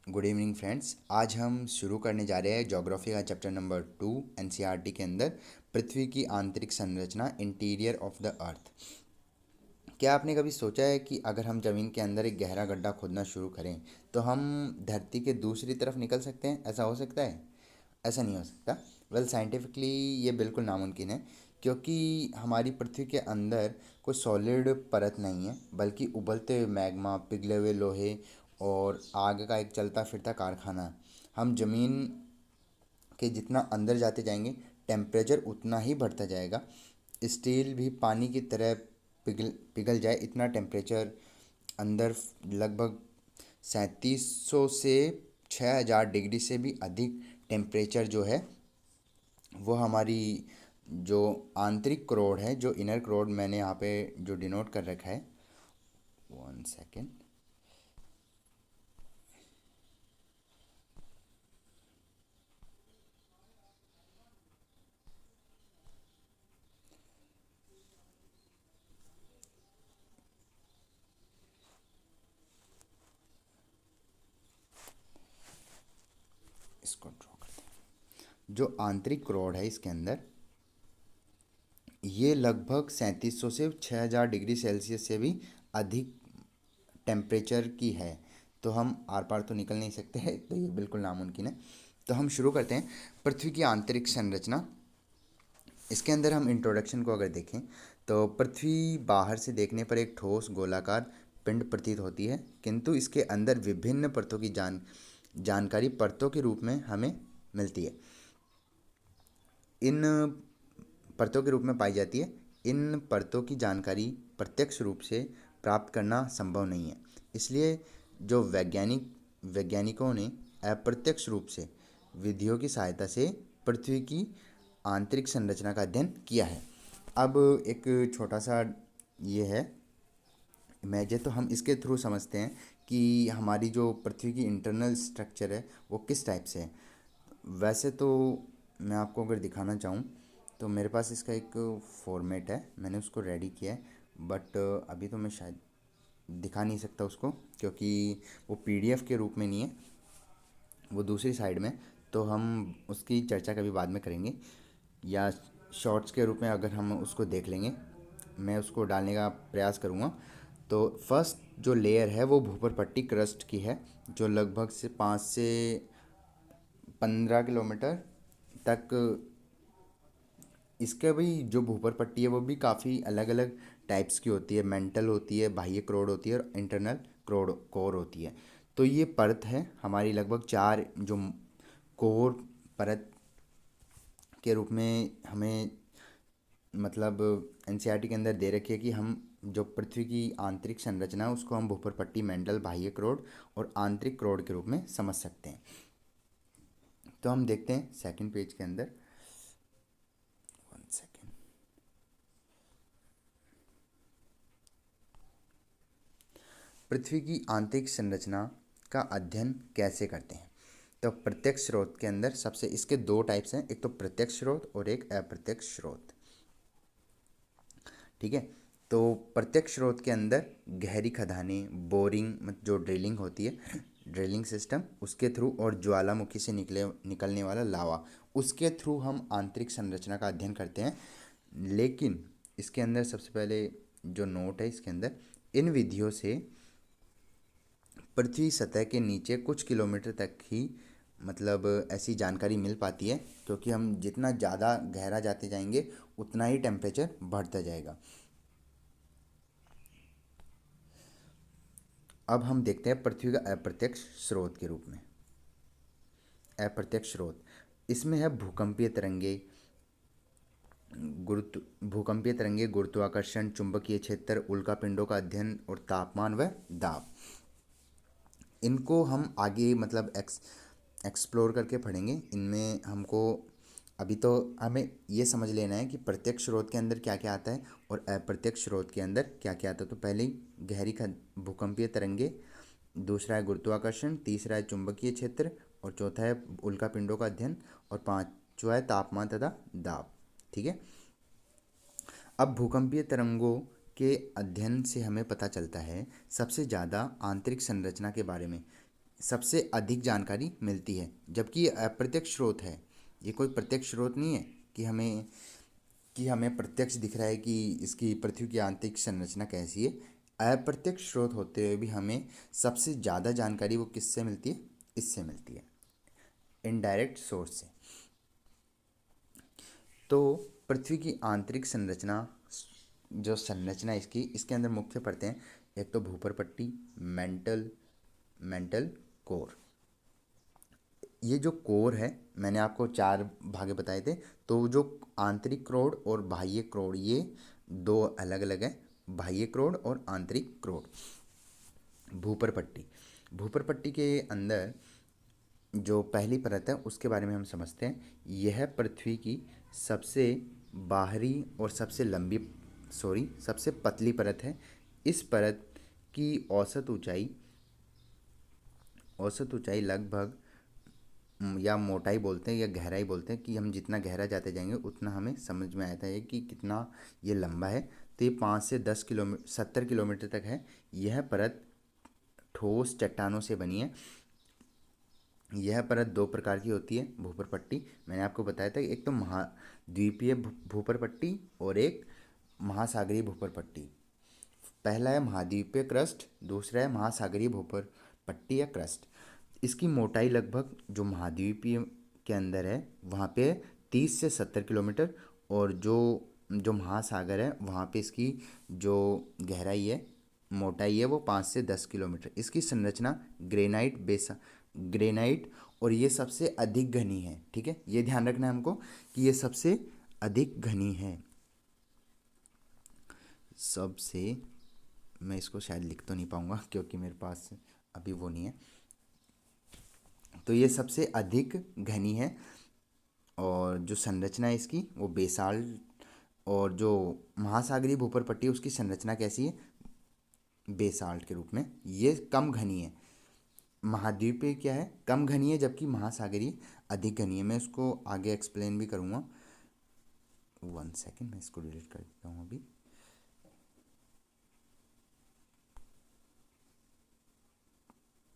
Good evening friends. आज हम शुरू करने जा रहे हैं ज्योग्राफी का चैप्टर नंबर 2 एनसीईआरटी के अंदर पृथ्वी की आंतरिक संरचना इंटीरियर ऑफ द अर्थ। क्या आपने कभी सोचा है कि अगर हम ज़मीन के अंदर एक गहरा गड्ढा खोदना शुरू करें तो हम धरती के दूसरी तरफ निकल सकते हैं? ऐसा हो सकता है? ऐसा नहीं हो सकता। वेल, साइंटिफिकली ये बिल्कुल नामुमकिन है, क्योंकि हमारी पृथ्वी के अंदर कोई सॉलिड परत नहीं है, बल्कि उबलते हुए मैग्मा, पिघले हुए लोहे और आग का एक चलता फिरता कारखाना है। हम ज़मीन के जितना अंदर जाते जाएंगे टेम्परेचर उतना ही बढ़ता जाएगा। स्टील भी पानी की तरह पिघल पिघल जाए इतना टेम्परेचर अंदर, लगभग 3700 से 6000 डिग्री से भी अधिक टेम्परेचर जो है वो हमारी जो आंतरिक क्रोड है, जो इनर क्रोड मैंने यहाँ पे जो डिनोट कर रखा है, 1 सेकेंड, इसको ड्रॉ करते हैं। जो आंतरिक क्रोड है इसके अंदर ये लगभग 3700 से 6000 डिग्री सेल्सियस से भी अधिक टेम्परेचर की है। तो हम आर पार तो निकल नहीं सकते हैं, तो ये बिल्कुल नामुमकिन है। तो हम शुरू करते हैं। पृथ्वी की आंतरिक संरचना, इसके अंदर हम इंट्रोडक्शन को अगर देखें तो पृथ्वी बाहर से देखने पर एक ठोस गोलाकार पिंड प्रतीत होती है, किंतु इसके अंदर विभिन्न परतों की जानकारी परतों के रूप में हमें मिलती है, इन परतों के रूप में पाई जाती है। इन परतों की जानकारी प्रत्यक्ष रूप से प्राप्त करना संभव नहीं है, इसलिए जो वैज्ञानिकों ने अप्रत्यक्ष रूप से विधियों की सहायता से पृथ्वी की आंतरिक संरचना का अध्ययन किया है। अब एक छोटा सा ये है इमेज, तो हम इसके थ्रू समझते हैं कि हमारी जो पृथ्वी की इंटरनल स्ट्रक्चर है वो किस टाइप से है। वैसे तो मैं आपको अगर दिखाना चाहूँ तो मेरे पास इसका एक फॉर्मेट है, मैंने उसको रेडी किया है, बट अभी तो मैं शायद दिखा नहीं सकता उसको, क्योंकि वो पीडीएफ के रूप में नहीं है, वो दूसरी साइड में। तो हम उसकी चर्चा कभी बाद में करेंगे, या शॉर्ट्स के रूप में अगर हम उसको देख लेंगे, मैं उसको डालने का प्रयास करूँगा। तो फर्स्ट जो लेयर है वो भूपर पट्टी क्रस्ट की है, जो लगभग से 5 से 15 किलोमीटर तक। इसका भी जो भूपर पट्टी है वो भी काफ़ी अलग अलग टाइप्स की होती है। मेंटल होती है, बाह्य क्रोड होती है और इंटरनल क्रोड कोर होती है। तो ये परत है हमारी, लगभग 4 जो कोर परत के रूप में हमें, मतलब एनसीईआरटी के अंदर दे रखी है कि हम जो पृथ्वी की आंतरिक संरचना है उसको हम भूपर पट्टी, मेंटल, बाह्य क्रोड और आंतरिक क्रोड के रूप में समझ सकते हैं। तो हम देखते हैं सेकंड पेज के अंदर, 1 सेकेंड। पृथ्वी की आंतरिक संरचना का अध्ययन कैसे करते हैं? तो प्रत्यक्ष स्रोत के अंदर सबसे इसके दो टाइप्स हैं, एक तो प्रत्यक्ष स्रोत और एक अप्रत्यक्ष स्रोत। ठीक है। तो प्रत्यक्ष स्रोत के अंदर गहरी खदानें, बोरिंग, जो ड्रिलिंग होती है, ड्रिलिंग सिस्टम, उसके थ्रू, और ज्वालामुखी से निकलने वाला लावा, उसके थ्रू हम आंतरिक संरचना का अध्ययन करते हैं। लेकिन इसके अंदर सबसे पहले जो नोट है इसके अंदर, इन विधियों से पृथ्वी सतह के नीचे कुछ किलोमीटर तक ही, मतलब ऐसी जानकारी मिल पाती है, क्योंकि हम जितना ज़्यादा गहरा जाते जाएंगे उतना ही टेम्परेचर बढ़ता जाएगा। अब हम देखते हैं पृथ्वी का अप्रत्यक्ष स्रोत के रूप में। अप्रत्यक्ष स्रोत, इसमें है भूकंपीय तरंगे, गुरुत्वाकर्षण, चुंबकीय क्षेत्र, उल्कापिंडों का अध्ययन और तापमान व दाब। इनको हम आगे मतलब एक्सप्लोर करके पढ़ेंगे। इनमें हमको अभी तो हमें ये समझ लेना है कि प्रत्यक्ष स्रोत के अंदर क्या क्या आता है और अप्रत्यक्ष स्रोत के अंदर क्या क्या आता है। तो पहले ही भूकंपीय तरंगे, दूसरा है गुरुत्वाकर्षण, तीसरा है चुंबकीय क्षेत्र, और चौथा है उल्कापिंडों का अध्ययन, और पांचवा है तापमान तथा दाब। ठीक है। अब भूकंपीय तरंगों के अध्ययन से हमें पता चलता है सबसे ज़्यादा आंतरिक संरचना के बारे में। सबसे अधिक जानकारी मिलती है, जबकि ये अप्रत्यक्ष स्रोत है। ये कोई प्रत्यक्ष स्रोत नहीं है कि हमें प्रत्यक्ष दिख रहा है कि इसकी पृथ्वी की आंतरिक संरचना कैसी है। अप्रत्यक्ष स्रोत होते हुए भी हमें सबसे ज़्यादा जानकारी वो किससे मिलती है? इससे मिलती है, इनडायरेक्ट सोर्स से। तो पृथ्वी की आंतरिक संरचना, जो संरचना इसके अंदर मुख्य परतें हैं। एक तो भूपर पट्टी, मेंटल मेंटल कोर। ये जो कोर है, मैंने आपको चार भागे बताए थे। तो जो आंतरिक क्रोड और बाह्य क्रोड, ये दो अलग अलग है, बाह्य क्रोड और आंतरिक क्रोड। भूपर पट्टी, भूपर पट्टी के अंदर जो पहली परत है उसके बारे में हम समझते हैं। यह पृथ्वी की सबसे बाहरी और सबसे पतली परत है। इस परत की औसत ऊंचाई लगभग, या मोटाई बोलते हैं या गहराई बोलते हैं, कि हम जितना गहरा जाते जाएंगे उतना हमें समझ में आता है कि कितना ये लंबा है। तो ये 5 से 70 किलोमीटर तक है। यह परत ठोस चट्टानों से बनी है। यह परत दो प्रकार की होती है भूपर पट्टी। मैंने आपको बताया था, एक तो महाद्वीपीय भूपर पट्टी और एक महासागरीय भूपर पट्टी। पहला है महाद्वीपीय क्रस्ट, दूसरा है महासागरीय भूपर पट्टी या क्रस्ट। इसकी मोटाई लगभग, जो महाद्वीपीय के अंदर है वहाँ पे 30 से 70 किलोमीटर, और जो जो महासागर है वहाँ पे इसकी जो गहराई है, मोटाई है, वो 5 से 10 किलोमीटर। इसकी संरचना ग्रेनाइट, और ये सबसे अधिक घनी है। ठीक है, ये ध्यान रखना है हमको कि ये सबसे अधिक घनी है। सबसे, मैं इसको शायद लिख तो नहीं पाऊंगा क्योंकि मेरे पास अभी वो नहीं है। तो ये सबसे अधिक घनी है, और जो संरचना है इसकी वो बेसाल्ट। और जो महासागरीय भूपर पट्टी है उसकी संरचना कैसी है? बेसाल्ट के रूप में। ये कम घनी है। महाद्वीपीय क्या है? कम घनी है, जबकि महासागरीय अधिक घनी है। मैं इसको आगे एक्सप्लेन भी करूँगा। 1 सेकेंड, मैं इसको डिलीट कर देता हूँ अभी।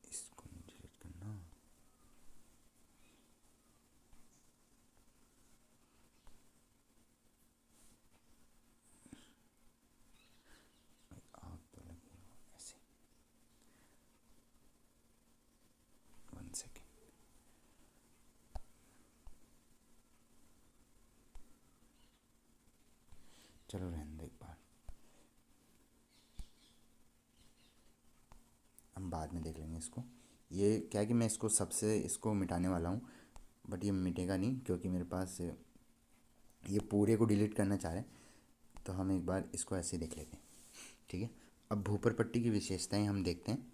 इसको नहीं डिलीट करना। आग तो लगी हो ऐसे। 1 सेकेंड। चलो रहने दो, एक बार हम बाद में देख लेंगे इसको। ये क्या है कि मैं इसको मिटाने वाला हूँ, बट ये मिटेगा नहीं क्योंकि मेरे पास ये पूरे को डिलीट करना चाह रहे हैं। तो हम एक बार इसको ऐसे देख लेते हैं। ठीक है, अब भूपर पट्टी की विशेषताएं हम देखते हैं।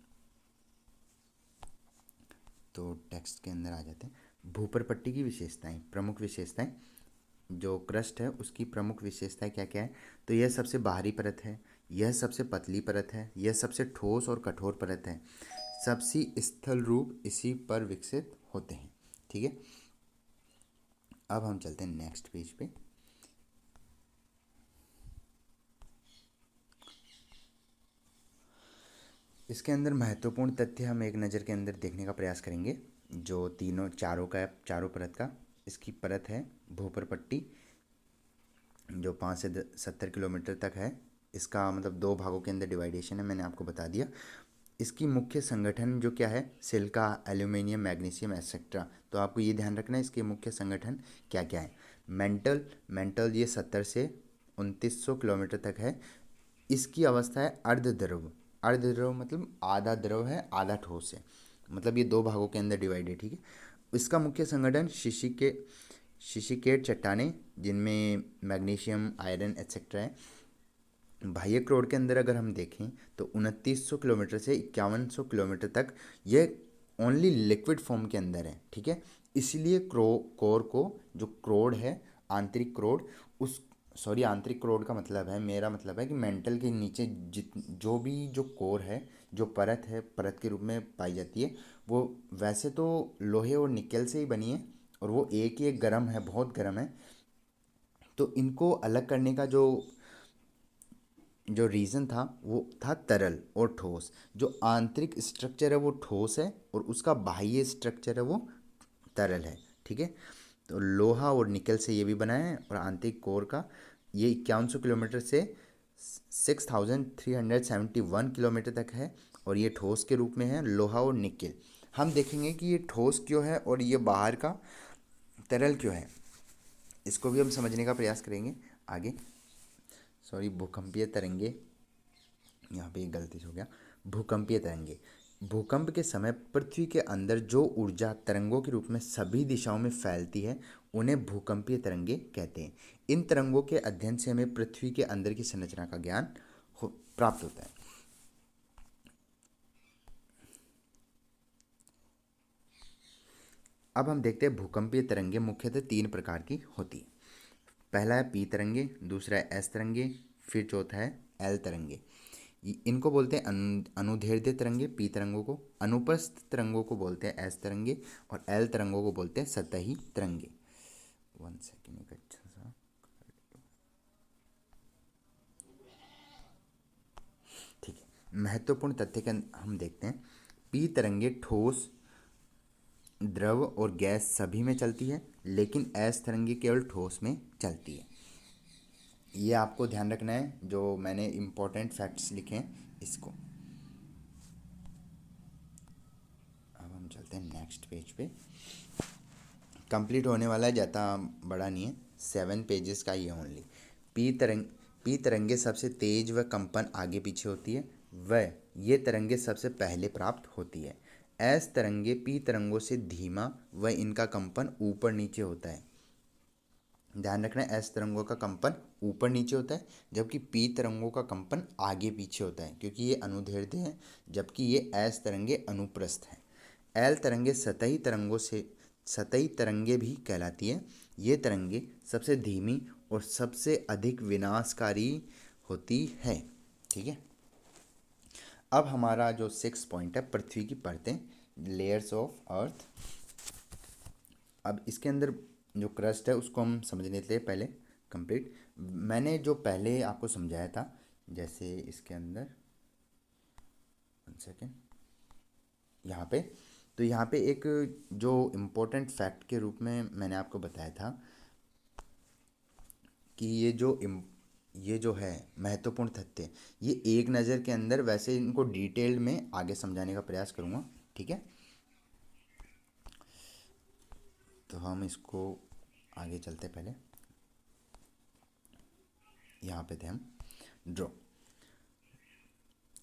तो टेक्स्ट के अंदर आ जाते हैं। भूपर पट्टी की विशेषताएं, प्रमुख विशेषताएं। जो क्रस्ट है उसकी प्रमुख विशेषताएं क्या क्या है? तो यह सबसे बाहरी परत है, यह सबसे पतली परत है, यह सबसे ठोस और कठोर परत है। सबसे स्थल रूप इसी पर विकसित होते हैं। ठीक है, अब हम चलते हैं नेक्स्ट पेज पे। इसके अंदर महत्वपूर्ण तथ्य हम एक नज़र के अंदर देखने का प्रयास करेंगे। जो चारों परत का, इसकी परत है भूपर पट्टी, जो 5 से 70 किलोमीटर तक है। इसका मतलब दो भागों के अंदर डिवाइडेशन है, मैंने आपको बता दिया। इसकी मुख्य संगठन जो क्या है? Silica, aluminium, magnesium etcetera. तो आपको ये ध्यान रखना है इसके मुख्य संगठन क्या क्या है। मेंटल ये 70 से 2900 किलोमीटर तक है। इसकी अवस्था है अर्धद्रव। अर्धद्रव मतलब आधा द्रव है आधा ठोस है, मतलब ये दो भागों के अंदर डिवाइड है। ठीक है, इसका मुख्य संगठन शिशिकेट चट्टानें, जिनमें मैग्नीशियम, आयरन एक्सेट्रा है। बाह्य क्रोड के अंदर अगर हम देखें तो 2900 किलोमीटर से 5100 किलोमीटर तक ये ओनली लिक्विड फॉर्म के अंदर है। ठीक है, इसलिए कोर को, जो क्रोड है, आंतरिक क्रोड, उस सॉरी आंतरिक क्रोड का मतलब है, मेरा मतलब है कि मेंटल के नीचे जो कोर है, जो परत है, परत के रूप में पाई जाती है, वो वैसे तो लोहे और निकेल से ही बनी है, और वो एक गर्म है, बहुत गर्म है। तो इनको अलग करने का जो जो रीज़न था वो था तरल और ठोस। जो आंतरिक स्ट्रक्चर है वो ठोस है और उसका बाह्य स्ट्रक्चर है वो तरल है। ठीक है, तो लोहा और निकल से ये भी बना है और आंतरिक कोर का ये 5100 किलोमीटर से 6371 किलोमीटर तक है और ये ठोस के रूप में है, लोहा और निकल। हम देखेंगे कि ये ठोस क्यों है और ये बाहर का तरल क्यों है, इसको भी हम समझने का प्रयास करेंगे आगे। सॉरी, भूकंपीय तरंगे, यहाँ पे एक गलती से हो गया। भूकंपीय तरंगे, भूकंप के समय पृथ्वी के अंदर जो ऊर्जा तरंगों के रूप में सभी दिशाओं में फैलती है उन्हें भूकंपीय तरंगे कहते हैं। इन तरंगों के अध्ययन से हमें पृथ्वी के अंदर की संरचना का ज्ञान प्राप्त होता है। अब हम देखते हैं भूकंपीय तरंगे मुख्यतः 3 प्रकार की होती है। पहला है पी तरंगे, दूसरा है एस तरंगे, फिर चौथा है एल तरंगे। इनको बोलते हैं अनुदैर्ध्य तरंगे, पी तरंगों को। अनुप्रस्थ तरंगों को बोलते हैं एस तरंगे और एल तरंगों को बोलते हैं सतही तरंगे। 1 सेकेंड, एक अच्छा सा, ठीक है। महत्वपूर्ण तथ्य के हम देखते हैं। पी तरंगे ठोस, द्रव और गैस सभी में चलती है, लेकिन एस तरंगे केवल ठोस में चलती है। ये आपको ध्यान रखना है, जो मैंने इम्पोर्टेंट फैक्ट्स लिखे हैं इसको। अब हम चलते हैं नेक्स्ट पेज पे। कंप्लीट होने वाला है, ज़्यादा बड़ा नहीं है, 7 पेजेस का ही है ओनली। पी तरंग पी तरंगे सबसे तेज व कंपन आगे पीछे होती है, व ये तरंगे सबसे पहले प्राप्त होती है। एस तरंगे पी तरंगों से धीमा व इनका कंपन ऊपर नीचे होता है। ध्यान रखना है, एस तरंगों का कंपन ऊपर नीचे होता है, जबकि पी तरंगों का कंपन आगे पीछे होता है, क्योंकि ये अनुदैर्ध्य है, जबकि ये एस तरंगे अनुप्रस्थ हैं। एल तरंगे सतही तरंगे भी कहलाती है। ये तरंगे सबसे धीमी और सबसे अधिक विनाशकारी होती है। ठीक है, अब हमारा जो 6 पॉइंट है, पृथ्वी की परतें, लेयर्स ऑफ अर्थ। अब इसके अंदर जो क्रस्ट है उसको हम समझ लेते हैं पहले कंप्लीट। मैंने जो पहले आपको समझाया था, जैसे इसके अंदर 1 सेकेंड, यहाँ पे, तो यहाँ पे एक जो इम्पोर्टेंट फैक्ट के रूप में मैंने आपको बताया था कि ये जो है महत्वपूर्ण तथ्य, ये एक नज़र के अंदर, वैसे इनको डिटेल में आगे समझाने का प्रयास करूँगा। ठीक है, तो हम इसको आगे चलते, पहले यहाँ पे थे हम। ड्रॉ,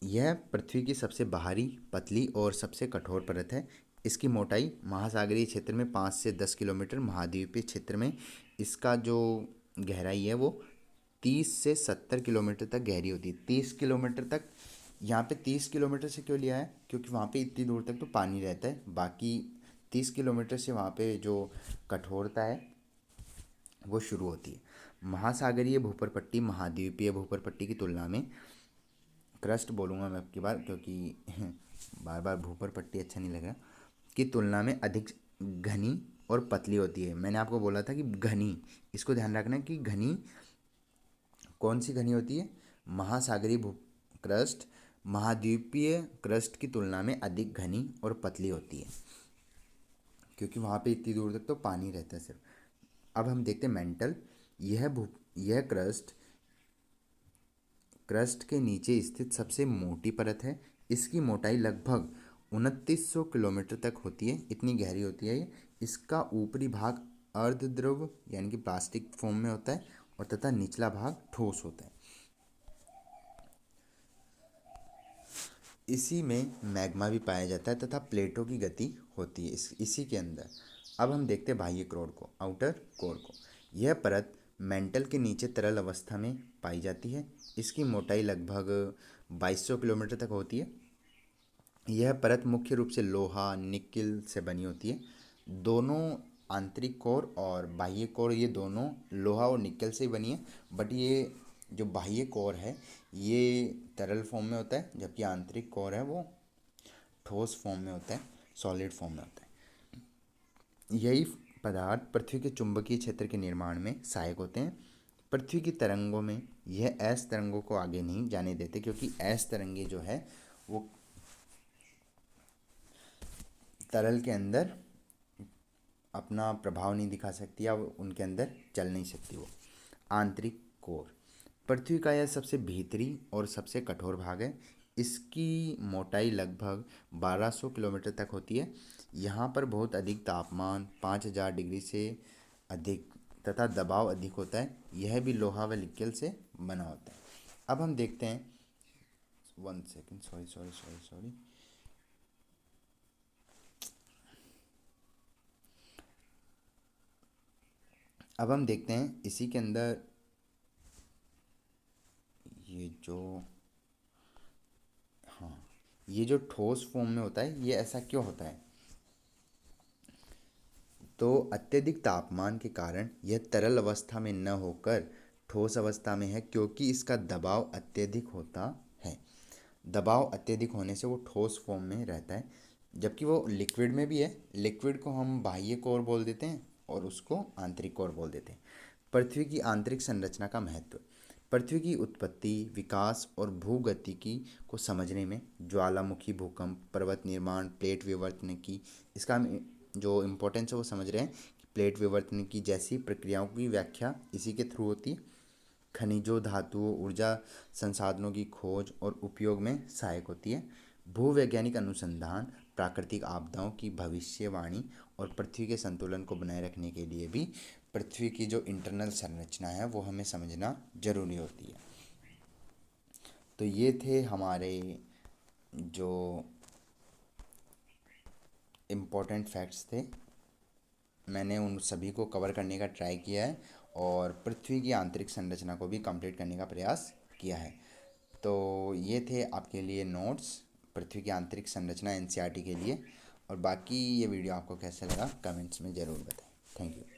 यह पृथ्वी की सबसे बाहरी, पतली और सबसे कठोर परत है। इसकी मोटाई महासागरीय क्षेत्र में 5 से 10 किलोमीटर, महाद्वीपीय क्षेत्र में इसका जो गहराई है वो 30 से 70 किलोमीटर तक गहरी होती है। 30 किलोमीटर तक, यहाँ पे 30 किलोमीटर से क्यों लिया है, क्योंकि वहाँ पे इतनी दूर तक तो पानी रहता है, बाकी 30 किलोमीटर से वहाँ पे जो कठोरता है वो शुरू होती है। महासागरीय भूपरपट्टी महाद्वीपीय भूपरपट्टी की तुलना में, क्रस्ट बोलूँगा मैं अब की बार, क्योंकि बार बार भूपर पट्टी अच्छा नहीं लग रहा, की तुलना में अधिक घनी और पतली होती है। मैंने आपको बोला था कि घनी, इसको ध्यान रखना है कि घनी कौन सी घनी होती है, महासागरीय भू क्रस्ट महाद्वीपीय क्रस्ट की तुलना में अधिक घनी और पतली होती है, क्योंकि वहाँ पे इतनी दूर तक तो पानी रहता है सिर्फ। अब हम देखते हैं मेंटल। यह क्रस्ट के नीचे स्थित सबसे मोटी परत है। इसकी मोटाई लगभग 2900 किलोमीटर तक होती है, इतनी गहरी होती है ये। इसका ऊपरी भाग अर्धद्रव यानी कि प्लास्टिक फॉर्म में होता है और तथा निचला भाग ठोस होता है। इसी में मैग्मा भी पाया जाता है तथा प्लेटों की गति होती है इसी के अंदर। अब हम देखते हैं बाह्य कोर को, आउटर कोर को। यह परत मेंटल के नीचे तरल अवस्था में पाई जाती है। इसकी मोटाई लगभग 2200 किलोमीटर तक होती है। यह परत मुख्य रूप से लोहा निकिल से बनी होती है। दोनों आंतरिक कोर और बाह्य कोर, ये दोनों लोहा और निकल से ही बनी है, बट ये जो बाह्य कोर है ये तरल फॉर्म में होता है, जबकि आंतरिक कोर है वो ठोस फॉर्म में होता है, सॉलिड फॉर्म में होता है। यही पदार्थ पृथ्वी के चुंबकीय क्षेत्र के निर्माण में सहायक होते हैं। पृथ्वी की तरंगों में यह एस तरंगों को आगे नहीं जाने देते, क्योंकि एस तरंगे जो है वो तरल के अंदर अपना प्रभाव नहीं दिखा सकती या उनके अंदर चल नहीं सकती वो। आंतरिक कोर पृथ्वी का यह सबसे भीतरी और सबसे कठोर भाग है। इसकी मोटाई लगभग 1200 किलोमीटर तक होती है। यहाँ पर बहुत अधिक तापमान 5000 डिग्री से अधिक तथा दबाव अधिक होता है। यह भी लोहा व निकेल से बना होता है। अब हम देखते हैं, 1 second, sorry sorry sorry sorry. अब हम देखते हैं इसी के अंदर ये जो, हाँ, ये जो ठोस फॉर्म में होता है ये ऐसा क्यों होता है। तो अत्यधिक तापमान के कारण यह तरल अवस्था में न होकर ठोस अवस्था में है, क्योंकि इसका दबाव अत्यधिक होता है। दबाव अत्यधिक होने से वो ठोस फॉर्म में रहता है, जबकि वो लिक्विड में भी है। लिक्विड को हम बाह्य कोर बोल देते हैं और उसको आंतरिक कोर बोल देते हैं। पृथ्वी की आंतरिक संरचना का महत्व। पृथ्वी की उत्पत्ति, विकास और भूगतिकी को समझने में ज्वालामुखी, भूकंप, पर्वत निर्माण, प्लेट विवर्तन की, इसका हम जो इम्पोर्टेंस है वो समझ रहे हैं कि प्लेट विवर्तन की जैसी प्रक्रियाओं की व्याख्या इसी के थ्रू होती है। खनिजों, धातुओं, ऊर्जा संसाधनों की खोज और उपयोग में सहायक होती है। भूवैज्ञानिक अनुसंधान, प्राकृतिक आपदाओं की भविष्यवाणी और पृथ्वी के संतुलन को बनाए रखने के लिए भी पृथ्वी की जो इंटरनल संरचना है वो हमें समझना जरूरी होती है। तो ये थे हमारे जो इम्पोर्टेंट फैक्ट्स थे। मैंने उन सभी को कवर करने का ट्राई किया है और पृथ्वी की आंतरिक संरचना को भी कंप्लीट करने का प्रयास किया है। तो ये थे आपके लिए नोट्स पृथ्वी की आंतरिक संरचना एनसीईआरटी के लिए। और बाकी ये वीडियो आपको कैसा लगा कमेंट्स में ज़रूर बताएं। Thank you.